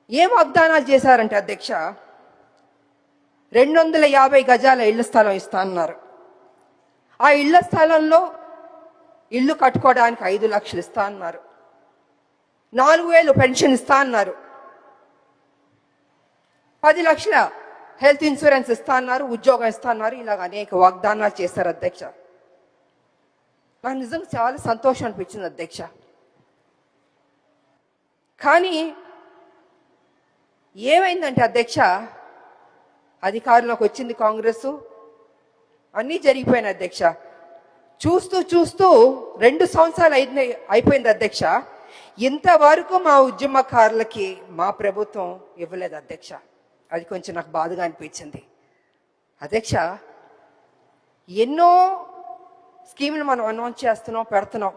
ఏం వాగ్దానాలు చేశారంటే అధ్యక్ష, 250 గజాల ఇళ్ల స్థలం ఇస్తా అన్నారు. ఆ ఇళ్ల స్థలంలో ఇల్లు కట్టుకోవడానికి 5 లక్షలు ఇస్తా అన్నారు. 4,000 పెన్షన్ ఇస్తా అన్నారు. 10 లక్షల హెల్త్ ఇన్సూరెన్స్ ఇస్తా అన్నారు. ఉద్యోగం ఇస్తా అన్నారు. ఇలాగ అనేక వాగ్దానాలు చేశారు అధ్యక్ష. నాకు నిజంగా చాలా సంతోషం అనిపించింది అధ్యక్ష. కానీ ఏమైందంటే అధ్యక్ష, అధికారంలోకి వచ్చింది కాంగ్రెస్, అన్నీ జరిగిపోయినాయి అధ్యక్ష. చూస్తూ చూస్తూ 2 సంవత్సరాలు అయిపోయింది అధ్యక్ష. ఇంతవరకు మా ఉద్యమకారులకి మా ప్రభుత్వం ఇవ్వలేదు అధ్యక్ష. అది కొంచెం నాకు బాధగా అనిపించింది అధ్యక్ష. ఎన్నో స్కీములు మనం అనౌన్స్ చేస్తున్నాం, పెడుతున్నాం.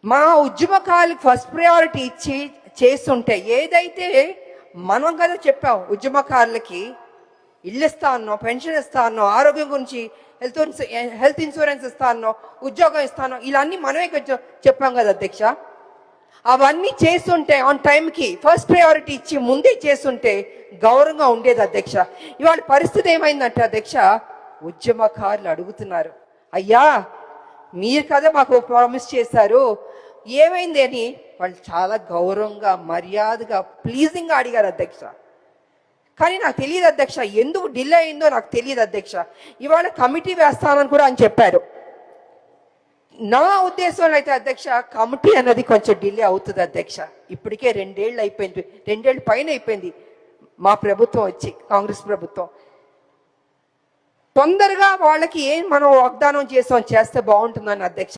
మా ఉద్యమకారులకు ఫస్ట్ ప్రయారిటీ ఇచ్చి చేస్తుంటే, ఏదైతే మనం కదా చెప్పాం ఉద్యమకారులకి ఇల్లు ఇస్తా అన్నాం, పెన్షన్ ఇస్తా అన్నాం, ఆరోగ్యం గురించి హెల్త్ ఇన్సూరెన్స్ ఇస్తా అన్నాం, ఉద్యోగం ఇస్తా అన్నాం, ఇలా అన్ని మనమే చెప్పాం కదా అధ్యక్ష. అవన్నీ చేస్తుంటే ఆన్ టైంకి ఫస్ట్ ప్రయారిటీ ఇచ్చి ముందే చేస్తుంటే గౌరవంగా ఉండేది అధ్యక్ష. ఇవాళ పరిస్థితి ఏమైందంటే అధ్యక్ష, ఉద్యమకారులు అడుగుతున్నారు, అయ్యా మీరు కదా మాకు ప్రామిస్ చేశారు, ఏమైంది అని వాళ్ళు చాలా గౌరవంగా మర్యాదగా ప్లీజింగ్గా అడిగారు అధ్యక్ష. కానీ నాకు తెలియదు అధ్యక్ష, ఎందుకు డిలే అయిందో నాకు తెలియదు అధ్యక్ష. ఇవాళ కమిటీ వేస్తానని కూడా అని చెప్పారు. నా ఉద్దేశంలో అయితే అధ్యక్ష, కమిటీ అన్నది కొంచెం డిలే అవుతుంది అధ్యక్ష. ఇప్పటికే 2 ఏళ్ళు అయిపోయింది, 2 ఏళ్ళు పైన అయిపోయింది మా ప్రభుత్వం వచ్చి, కాంగ్రెస్ ప్రభుత్వం. తొందరగా వాళ్ళకి ఏం మనం వాగ్దానం చేస్తే బాగుంటుందని అధ్యక్ష.